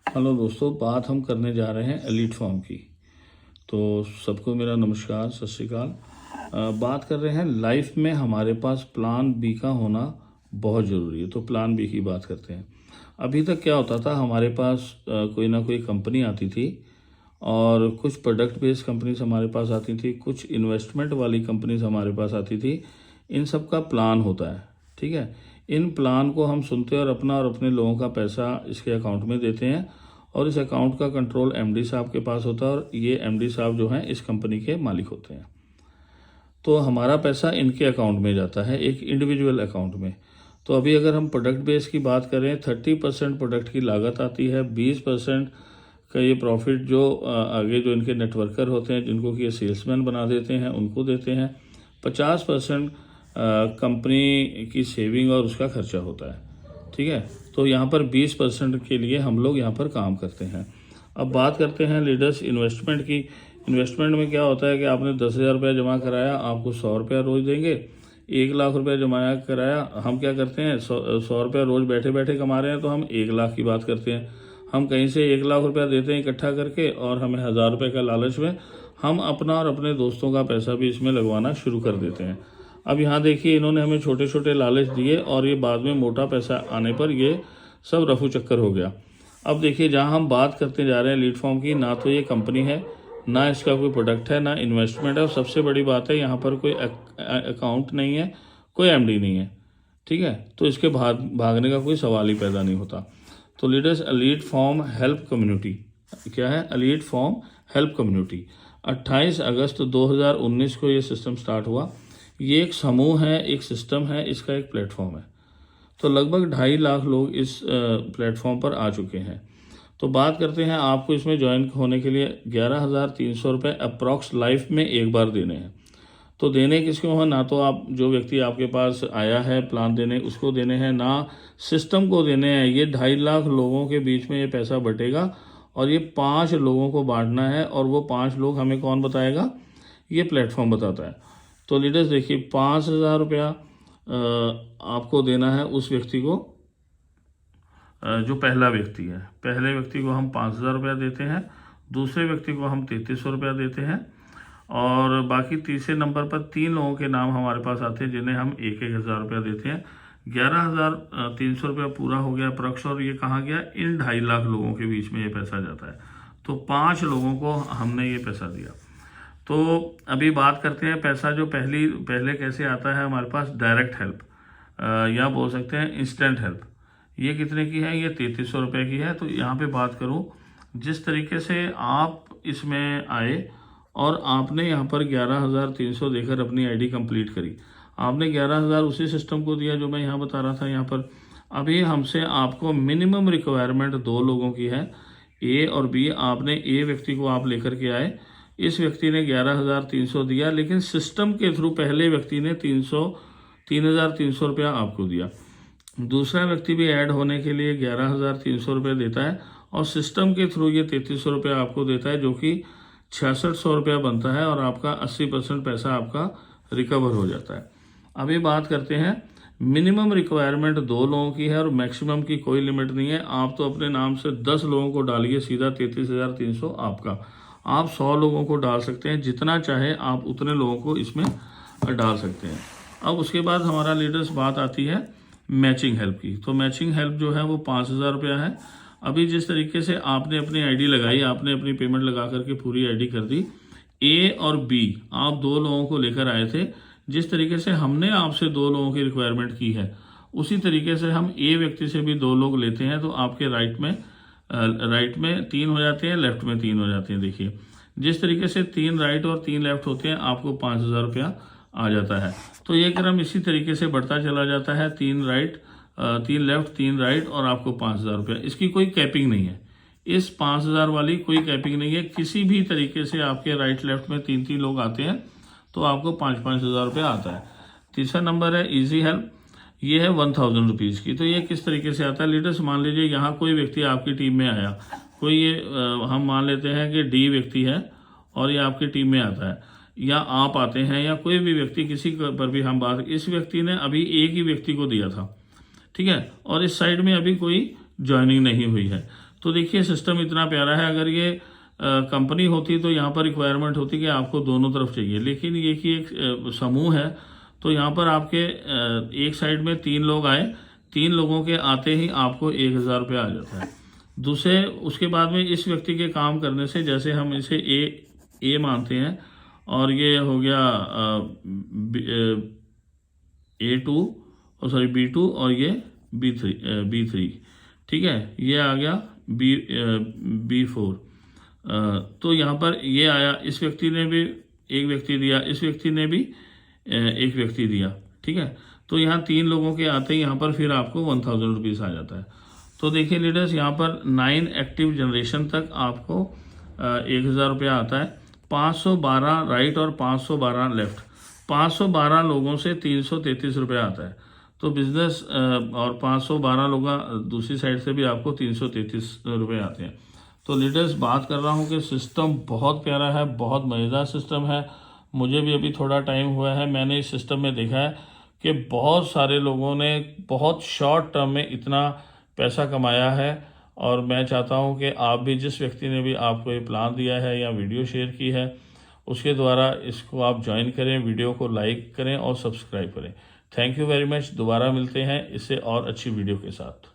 Hello दोस्तों, बात हम करने जा रहे हैं एलीट फॉर्म की। तो सबको मेरा नमस्कार, सत श्री अकाल। बात कर रहे हैं लाइफ में हमारे पास प्लान बी का होना बहुत ज़रूरी है। तो प्लान बी की बात करते हैं। अभी तक क्या होता था, हमारे पास कोई ना कोई कंपनी आती थी और कुछ प्रोडक्ट बेस्ड कंपनीज हमारे पास आती थी, कुछ इन्वेस्टमेंट वाली कंपनीज हमारे पास आती थी। इन सब का प्लान होता है, ठीक है। इन प्लान को हम सुनते हैं और अपना और अपने लोगों का पैसा इसके अकाउंट में देते हैं और इस अकाउंट का कंट्रोल एमडी साहब के पास होता है और ये एमडी साहब जो हैं इस कंपनी के मालिक होते हैं। तो हमारा पैसा इनके अकाउंट में जाता है, एक इंडिविजुअल अकाउंट में। तो अभी अगर हम प्रोडक्ट बेस की बात करें, 30% प्रोडक्ट की लागत आती है, 20% का ये प्रॉफिट जो आगे जो इनके नेटवर्कर होते हैं, जिनको कि ये सेल्समैन बना देते हैं, उनको देते हैं। 50% कंपनी की सेविंग और उसका खर्चा होता है, ठीक है। तो यहाँ पर 20% के लिए हम लोग यहाँ पर काम करते हैं। अब बात करते हैं लीडर्स इन्वेस्टमेंट की। इन्वेस्टमेंट में क्या होता है कि आपने 10,000 रुपया जमा कराया, आपको 100 रुपया रोज देंगे। 1,00,000 रुपया जमा कराया, हम क्या करते हैं, 100 रुपया रोज बैठे बैठे कमा रहे हैं तो हम 1,00,000 की बात करते हैं। हम कहीं से 1,00,000 रुपया देते हैं इकट्ठा करके और हमें 1,000 रुपये का लालच में हम अपना और अपने दोस्तों का पैसा भी इसमें लगवाना शुरू कर देते हैं। अब यहाँ देखिए, इन्होंने हमें छोटे छोटे लालच दिए और ये बाद में मोटा पैसा आने पर ये सब रफू चक्कर हो गया। अब देखिए, जहाँ हम बात करते जा रहे हैं लीड फॉर्म की, ना तो ये कंपनी है, ना इसका कोई प्रोडक्ट है, ना इन्वेस्टमेंट है, और सबसे बड़ी बात है यहाँ पर कोई अकाउंट नहीं है, कोई एमडी नहीं है, ठीक है। तो इसके भागने का कोई सवाल ही पैदा नहीं होता। तो leaders, elite form help community क्या है? एलीट फॉर्म हेल्प कम्युनिटी 28 अगस्त 2019 को ये सिस्टम स्टार्ट हुआ। ये एक समूह है, एक सिस्टम है, इसका एक प्लेटफॉर्म है। तो लगभग 2.5 लाख लोग इस प्लेटफॉर्म पर आ चुके हैं। तो बात करते हैं, आपको इसमें ज्वाइन होने के लिए 11,300 रुपये अप्रॉक्स लाइफ में एक बार देने हैं। तो देने किसको हैं? ना तो आप जो व्यक्ति आपके पास आया है प्लान देने उसको देने हैं, ना सिस्टम को देने हैं। ये 2.5 लाख लोगों के बीच में ये पैसा बटेगा और ये 5 लोगों को बांटना है। और वो 5 लोग हमें कौन बताएगा? ये प्लेटफॉर्म बताता है। तो लीडर्स देखिए, 5,000 रुपया आपको देना है उस व्यक्ति को जो पहला व्यक्ति है। पहले व्यक्ति को हम 5,000 रुपया देते हैं, दूसरे व्यक्ति को हम 3,300 रुपया देते हैं और बाकी तीसरे नंबर पर 3 लोगों के नाम हमारे पास आते हैं जिन्हें हम 1,000 रुपया देते हैं। 11,300 रुपया पूरा हो गया अप्रॉक्स। और ये कहाँ गया? इन 2.5 लाख लोगों के बीच में ये पैसा जाता है। तो 5 लोगों को हमने ये पैसा दिया। तो अभी बात करते हैं पैसा जो पहले कैसे आता है हमारे पास, डायरेक्ट हेल्प या बोल सकते हैं इंस्टेंट हेल्प। ये कितने की है? ये 3,300 रुपये की है। तो यहाँ पे बात करूँ, जिस तरीके से आप इसमें आए और आपने यहाँ पर 11,300 देकर अपनी आईडी कंप्लीट करी, आपने 11,000 उसी सिस्टम को दिया जो मैं यहाँ बता रहा था। यहाँ पर अभी हमसे आपको मिनिमम रिक्वायरमेंट 2 लोगों की है, ए और बी। आपने ए व्यक्ति को आप लेकर के आए, इस व्यक्ति ने 11,300 दिया, लेकिन सिस्टम के थ्रू पहले व्यक्ति ने 3,300 रुपया आपको दिया। दूसरा व्यक्ति भी ऐड होने के लिए 11,300 रुपये देता है और सिस्टम के थ्रू ये 3,300 रुपया आपको देता है, जो कि 6,600 रुपया बनता है और आपका 80% पैसा आपका रिकवर हो जाता है। अभी बात करते हैं, मिनिमम रिक्वायरमेंट 2 लोगों की है और मैक्सिमम की कोई लिमिट नहीं है। आप तो अपने नाम से 10 लोगों को डालिए, सीधा 33,300 आपका। आप 100 लोगों को डाल सकते हैं, जितना चाहे आप उतने लोगों को इसमें डाल सकते हैं। अब उसके बाद हमारा लीडर्स बात आती है मैचिंग हेल्प की। तो मैचिंग हेल्प जो है वो 5,000 रुपया है। अभी जिस तरीके से आपने अपनी आईडी लगाई, आपने अपनी पेमेंट लगा करके पूरी आईडी कर दी, ए और बी आप 2 लोगों को लेकर आए थे। जिस तरीके से हमने आपसे 2 लोगों की रिक्वायरमेंट की है, उसी तरीके से हम ए व्यक्ति से भी 2 लोग लेते हैं। तो आपके राइट में 3 हो जाते हैं, लेफ्ट में 3 हो जाते हैं। देखिए, जिस तरीके से 3 राइट और 3 लेफ्ट होते हैं, आपको 5,000 रुपया आ जाता है। तो ये क्रम इसी तरीके से बढ़ता चला जाता है, 3 राइट 3 लेफ्ट 3 राइट और आपको 5,000 रुपया। इसकी कोई कैपिंग नहीं है, इस 5,000 वाली कोई कैपिंग नहीं है। किसी भी तरीके से आपके राइट लेफ्ट में 3 लोग आते हैं तो आपको 5,000 रुपया आता है। तीसरा नंबर है इजी हेल्प, ये है 1,000 रुपीज़ की। तो ये किस तरीके से आता है लीडर्स? मान लीजिए यहाँ कोई व्यक्ति आपकी टीम में आया, कोई ये हम मान लेते हैं कि डी व्यक्ति है और ये आपकी टीम में आता है, या आप आते हैं, या कोई भी व्यक्ति, किसी पर भी हम बात, इस व्यक्ति ने अभी एक ही व्यक्ति को दिया था, ठीक है, और इस साइड में अभी कोई ज्वाइनिंग नहीं हुई है। तो देखिए सिस्टम इतना प्यारा है। अगर ये कंपनी होती तो यहाँ पर रिक्वायरमेंट होती कि आपको दोनों तरफ चाहिए, लेकिन ये कि एक समूह है तो यहाँ पर आपके एक साइड में 3 लोग आए, 3 लोगों के आते ही आपको 1000 रुपया आ जाता है। दूसरे उसके बाद में इस व्यक्ति के काम करने से, जैसे हम इसे ए मानते हैं और ये हो गया A2 और सॉरी B2 और ये B3, ठीक है, ये आ गया B4। तो यहाँ पर ये आया, इस व्यक्ति ने भी एक व्यक्ति दिया, इस व्यक्ति ने भी एक व्यक्ति दिया, ठीक है। तो यहाँ 3 लोगों के आते ही यहाँ पर फिर आपको 1000 रुपीज़ आ जाता है। तो देखिए लीडर्स, यहाँ पर 9 एक्टिव जनरेशन तक आपको 1000 रुपया आता है। 512 राइट और 512 लेफ्ट, 512 लोगों से 333 रुपया आता है। तो बिजनेस और 512 लोग दूसरी साइड से भी आपको 333 रुपये आते हैं। तो लीडर्स, बात कर रहा हूँ कि सिस्टम बहुत प्यारा है, बहुत मज़ेदार सिस्टम है। मुझे भी अभी थोड़ा टाइम हुआ है, मैंने इस सिस्टम में देखा है कि बहुत सारे लोगों ने बहुत शॉर्ट टर्म में इतना पैसा कमाया है। और मैं चाहता हूं कि आप भी, जिस व्यक्ति ने भी आपको ये प्लान दिया है या वीडियो शेयर की है, उसके द्वारा इसको आप ज्वाइन करें, वीडियो को लाइक करें और सब्सक्राइब करें। Thank you very much. दोबारा मिलते हैं इससे और अच्छी वीडियो के साथ।